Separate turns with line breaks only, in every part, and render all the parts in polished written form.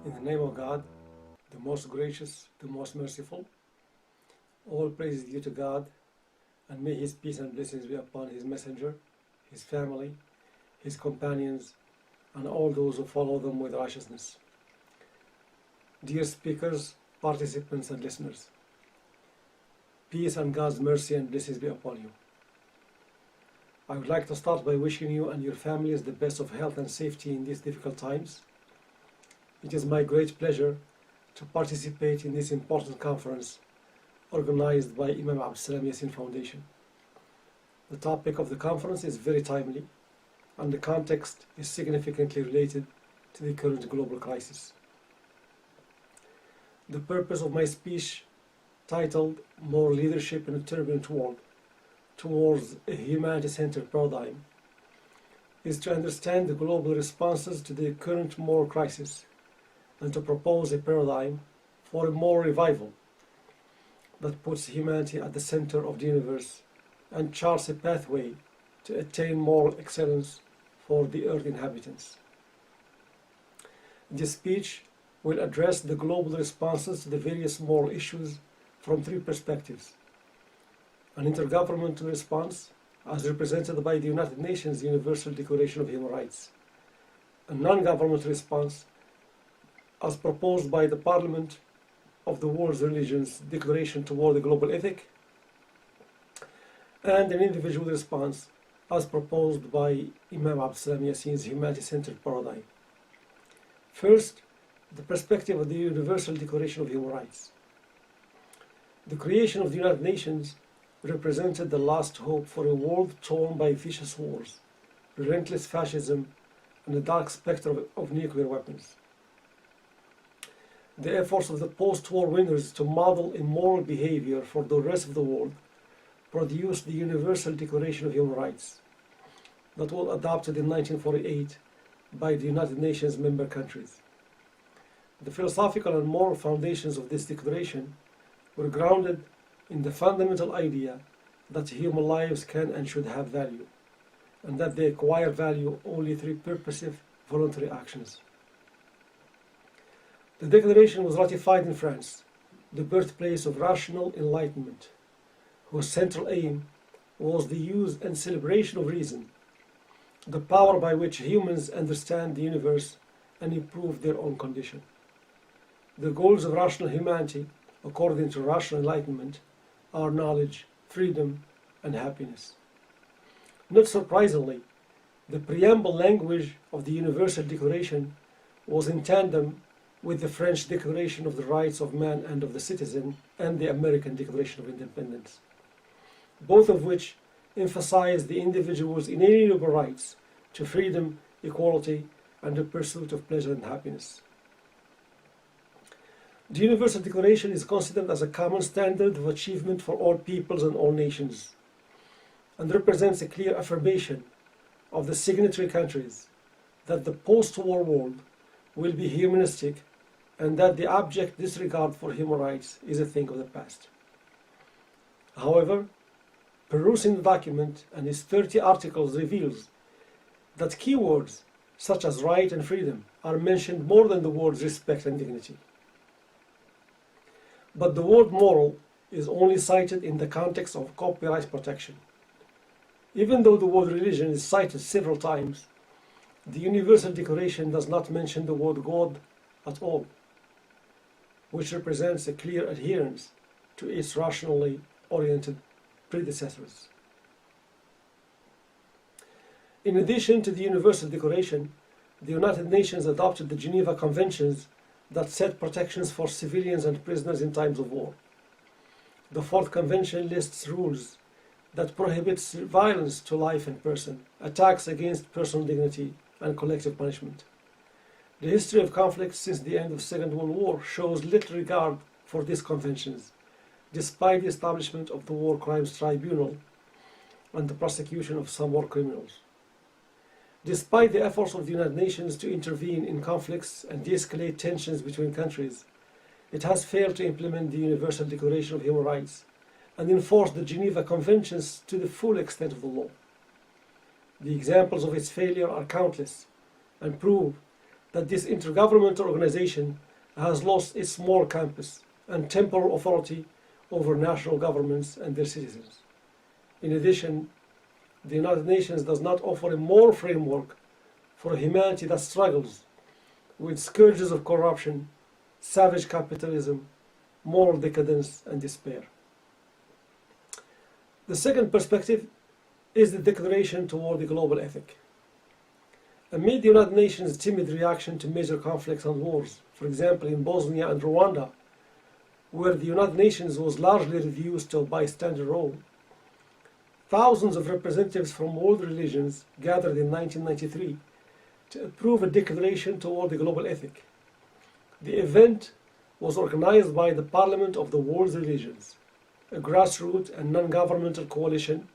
In the name of God, the most gracious, the most merciful, all praise is due to God, and may His peace and blessings be upon His messenger, His family, His companions, and all those who follow them with righteousness. Dear speakers, participants, and listeners, peace and God's mercy and blessings be upon you. I would like to start by wishing you and your families the best of health and safety in these difficult times. It is my great pleasure to participate in this important conference organized by Imam Abdessalam Yassine Foundation. The topic of the conference is very timely, and the context is significantly related to the current global crisis. The purpose of my speech, titled More Leadership in a Turbulent World Towards a Humanity-Centered Paradigm, is to understand the global responses to the current moral crisis and to propose a paradigm for a moral revival that puts humanity at the center of the universe and charts a pathway to attain moral excellence for the Earth inhabitants. This speech will address the global responses to the various moral issues from three perspectives: an intergovernmental response, as represented by the United Nations Universal Declaration of Human Rights; a non-governmental response, as proposed by the Parliament of the World's Religions Declaration toward the Global Ethic; and an individual response, as proposed by Imam Abdessalam Yassine's Humanity-Centered Paradigm. First, the perspective of the Universal Declaration of Human Rights. The creation of the United Nations represented the last hope for a world torn by vicious wars, relentless fascism, and the dark specter of nuclear weapons. The efforts of the post-war winners to model immoral behavior for the rest of the world produced the Universal Declaration of Human Rights that was adopted in 1948 by the United Nations member countries. The philosophical and moral foundations of this declaration were grounded in the fundamental idea that human lives can and should have value, and that they acquire value only through purposive, voluntary actions. The declaration was ratified in France, the birthplace of rational enlightenment, whose central aim was the use and celebration of reason, the power by which humans understand the universe and improve their own condition. The goals of rational humanity, according to rational enlightenment, are knowledge, freedom, and happiness. Not surprisingly, the preamble language of the Universal Declaration was in tandem with the French Declaration of the Rights of Man and of the Citizen and the American Declaration of Independence, both of which emphasize the individual's inalienable rights to freedom, equality, and the pursuit of pleasure and happiness. The Universal Declaration is considered as a common standard of achievement for all peoples and all nations, and represents a clear affirmation of the signatory countries that the post-war world will be humanistic and that the abject disregard for human rights is a thing of the past. However, perusing the document and its 30 articles reveals that keywords such as right and freedom are mentioned more than the words respect and dignity. But the word moral is only cited in the context of copyright protection. Even though the word religion is cited several times, the Universal Declaration does not mention the word God at all, which represents a clear adherence to its rationally oriented predecessors. In addition to the Universal Declaration, the United Nations adopted the Geneva Conventions that set protections for civilians and prisoners in times of war. The Fourth Convention lists rules that prohibits violence to life and person, attacks against personal dignity, and collective punishment. The history of conflicts since the end of the Second World War shows little regard for these conventions, despite the establishment of the War Crimes Tribunal and the prosecution of some war criminals. Despite the efforts of the United Nations to intervene in conflicts and de-escalate tensions between countries, it has failed to implement the Universal Declaration of Human Rights and enforce the Geneva Conventions to the full extent of the law. The examples of its failure are countless and prove that this intergovernmental organization has lost its moral campus and temporal authority over national governments and their citizens. In addition, the United Nations does not offer a moral framework for a humanity that struggles with scourges of corruption, savage capitalism, moral decadence, and despair. The second perspective is the declaration toward the global ethic. Amid the United Nations' timid reaction to major conflicts and wars, for example in Bosnia and Rwanda, where the United Nations was largely reduced to a bystander role, thousands of representatives from world religions gathered in 1993 to approve a declaration toward the global ethic. The event was organized by the Parliament of the World's Religions, a grassroots and non-governmental coalition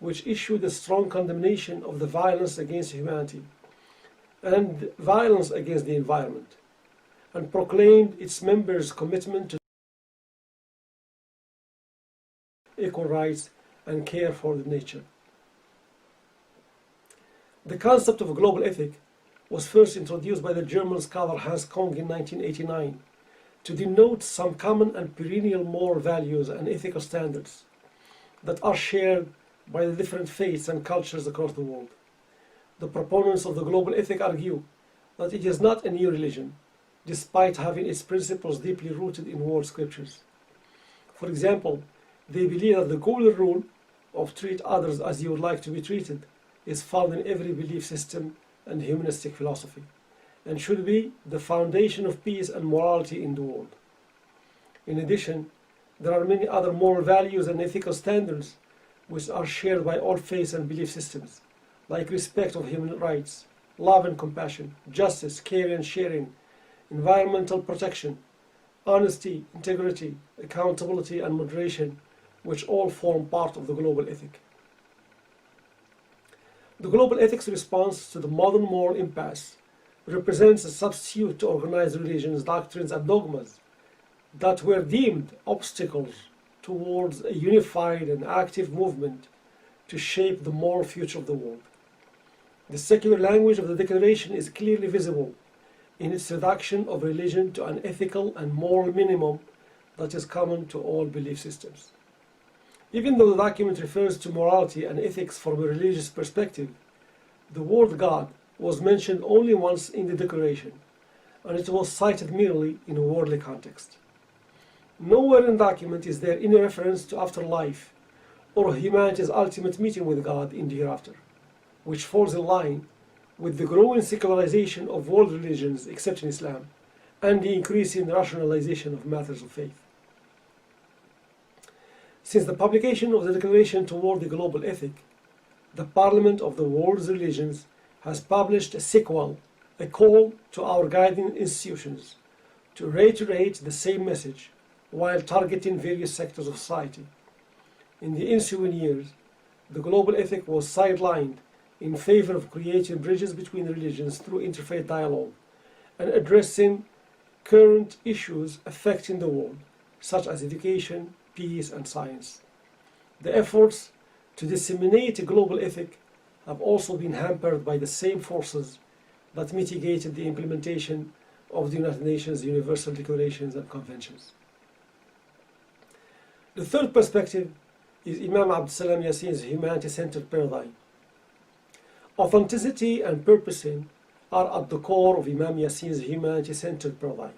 which issued a strong condemnation of the violence against humanity and violence against the environment, and proclaimed its members' commitment to equal rights and care for the nature. The concept of a global ethic was first introduced by the German scholar Hans Kong in 1989 to denote some common and perennial moral values and ethical standards that are shared by the different faiths and cultures across the world. The proponents of the global ethic argue that it is not a new religion, despite having its principles deeply rooted in world scriptures. For example, they believe that the golden rule of treat others as you would like to be treated is found in every belief system and humanistic philosophy, and should be the foundation of peace and morality in the world. In addition, there are many other moral values and ethical standards which are shared by all faiths and belief systems, like respect of human rights, love and compassion, justice, care and sharing, environmental protection, honesty, integrity, accountability and moderation, which all form part of the global ethic. The global ethics response to the modern moral impasse represents a substitute to organized religions, doctrines and dogmas that were deemed obstacles towards a unified and active movement to shape the moral future of the world. The secular language of the Declaration is clearly visible in its reduction of religion to an ethical and moral minimum that is common to all belief systems. Even though the document refers to morality and ethics from a religious perspective, the word God was mentioned only once in the Declaration, and it was cited merely in a worldly context. Nowhere in the document is there any reference to afterlife or humanity's ultimate meeting with God in the hereafter, which falls in line with the growing secularization of world religions except in Islam and the increasing rationalization of matters of faith. Since the publication of the Declaration toward the Global Ethic, the Parliament of the World's Religions has published a sequel, a call to our guiding institutions to reiterate the same message while targeting various sectors of society. In the ensuing years, the global ethic was sidelined in favor of creating bridges between religions through interfaith dialogue and addressing current issues affecting the world, such as education, peace, and science. The efforts to disseminate a global ethic have also been hampered by the same forces that mitigated the implementation of the United Nations Universal Declarations and Conventions. The third perspective is Imam Abdessalam Yassine's humanity-centered paradigm. Authenticity and purposing are at the core of Imam Yassine's humanity-centered paradigm.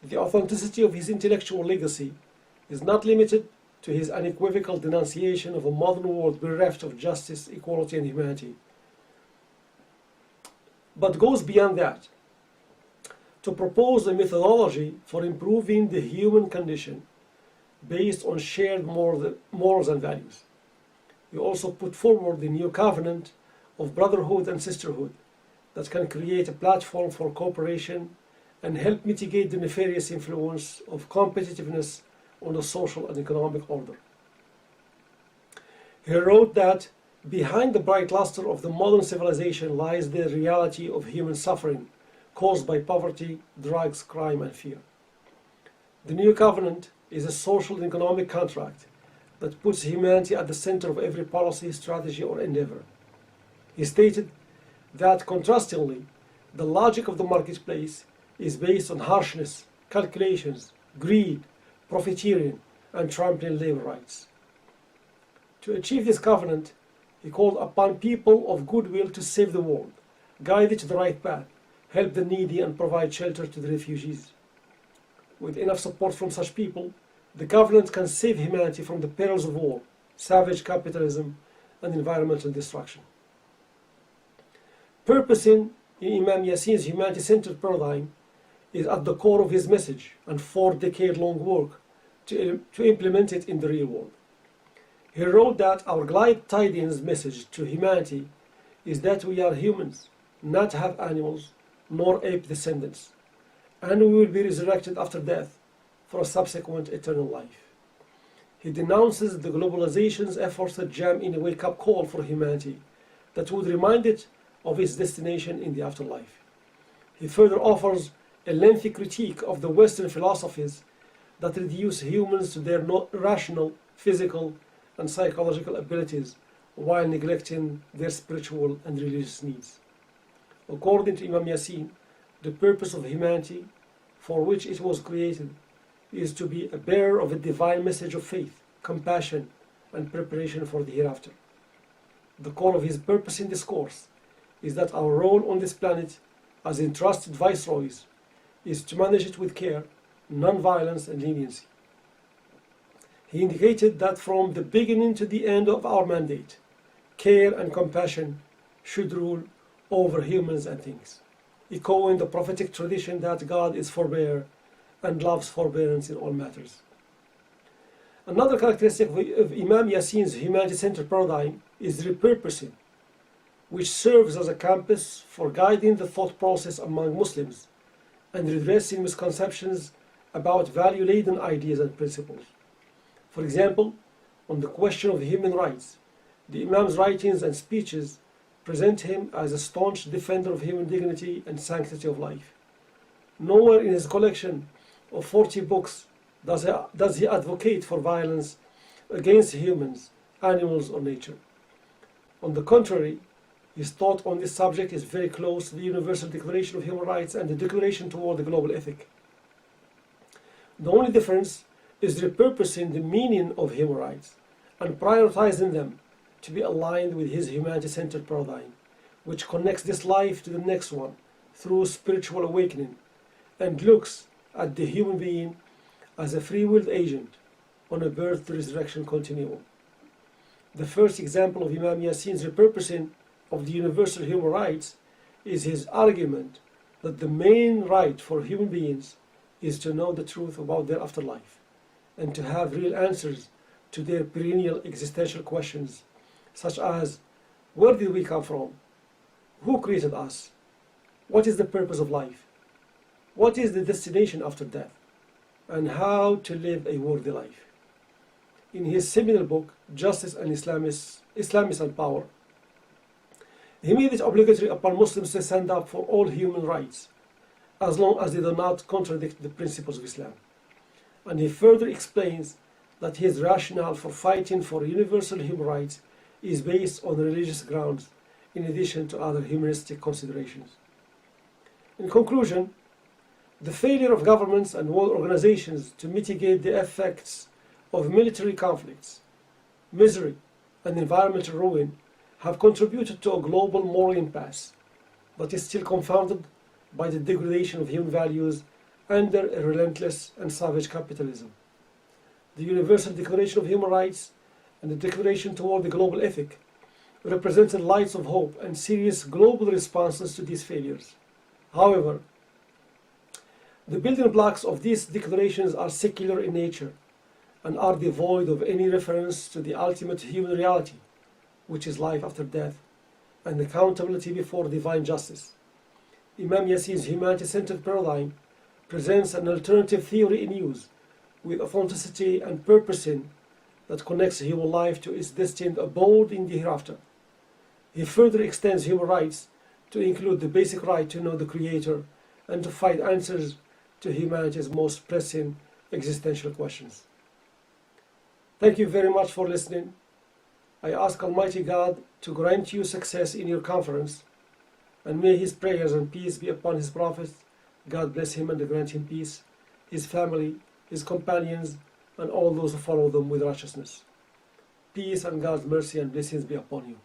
The authenticity of his intellectual legacy is not limited to his unequivocal denunciation of a modern world bereft of justice, equality, and humanity, but goes beyond that to propose a methodology for improving the human condition based on shared morals and values. He also put forward the new covenant of brotherhood and sisterhood that can create a platform for cooperation and help mitigate the nefarious influence of competitiveness on the social and economic order. He wrote that behind the bright luster of the modern civilization lies the reality of human suffering caused by poverty, drugs, crime, and fear. The new covenant is a social and economic contract that puts humanity at the center of every policy, strategy, or endeavor. He stated that, contrastingly, The logic of the marketplace is based on harshness, calculations, greed, profiteering, and trampling labor rights. To achieve this covenant, he called upon people of goodwill to save the world, guide it to the right path, help the needy, and provide shelter to the refugees. With enough support from such people, the covenant can save humanity from the perils of war, savage capitalism, and environmental destruction. Purposing in Imam Yassine's humanity-centered paradigm is at the core of his message and 4-decade-long work to implement it in the real world. He wrote that our glide tidings message to humanity is that we are humans, not half animals, nor ape descendants, and we will be resurrected after death for a subsequent eternal life. He denounces the globalization's efforts to jam in a wake-up call for humanity that would remind it of its destination in the afterlife. He further offers a lengthy critique of the Western philosophies that reduce humans to their rational, physical, and psychological abilities while neglecting their spiritual and religious needs. According to Imam Yassine, the purpose of humanity, for which it was created, is to be a bearer of a divine message of faith, compassion, and preparation for the hereafter. The core of his purpose in discourse is that our role on this planet as entrusted viceroys is to manage it with care, non-violence, and leniency. He indicated that from the beginning to the end of our mandate, care and compassion should rule over humans and things, echoing the prophetic tradition that God is forbearer and loves forbearance in all matters. Another characteristic of Imam Yassine's humanity-centered paradigm is repurposing, which serves as a compass for guiding the thought process among Muslims and redressing misconceptions about value-laden ideas and principles. For example, on the question of human rights, the Imam's writings and speeches present him as a staunch defender of human dignity and sanctity of life. Nowhere in his collection of 40 books does he advocate for violence against humans, animals, or nature. On the contrary, his thought on this subject is very close to the Universal Declaration of Human Rights and the Declaration toward the Global Ethic. The only difference is repurposing the meaning of human rights and prioritizing them to be aligned with his humanity-centered paradigm, which connects this life to the next one through spiritual awakening and looks at the human being as a free-willed agent on a birth-to-resurrection continuum. The first example of Imam Yassine's repurposing of the universal human rights is his argument that the main right for human beings is to know the truth about their afterlife and to have real answers to their perennial existential questions, such as, where did we come from? Who created us? What is the purpose of life? What is the destination after death? And how to live a worthy life. In his seminal book, Justice and Islamism and Power, he made it obligatory upon Muslims to stand up for all human rights, as long as they do not contradict the principles of Islam. And he further explains that his rationale for fighting for universal human rights is based on religious grounds, in addition to other humanistic considerations. In conclusion, the failure of governments and world organizations to mitigate the effects of military conflicts, misery, and environmental ruin have contributed to a global moral impasse that is still confounded by the degradation of human values under a relentless and savage capitalism. The Universal Declaration of Human Rights and the Declaration toward the Global Ethic represented lights of hope and serious global responses to these failures. However, the building blocks of these declarations are secular in nature and are devoid of any reference to the ultimate human reality, which is life after death and accountability before divine justice. Imam Yassine's humanity-centered paradigm presents an alternative theory in use with authenticity and purposing that connects human life to its destined abode in the hereafter. He further extends human rights to include the basic right to know the Creator and to find answers to humanity's most pressing existential questions. Thank you very much for listening. I ask Almighty God to grant you success in your conference And may his prayers and peace be upon his Prophet. God bless him and grant him peace, his family, his companions, and all those who follow them with righteousness. Peace and God's mercy and blessings be upon you.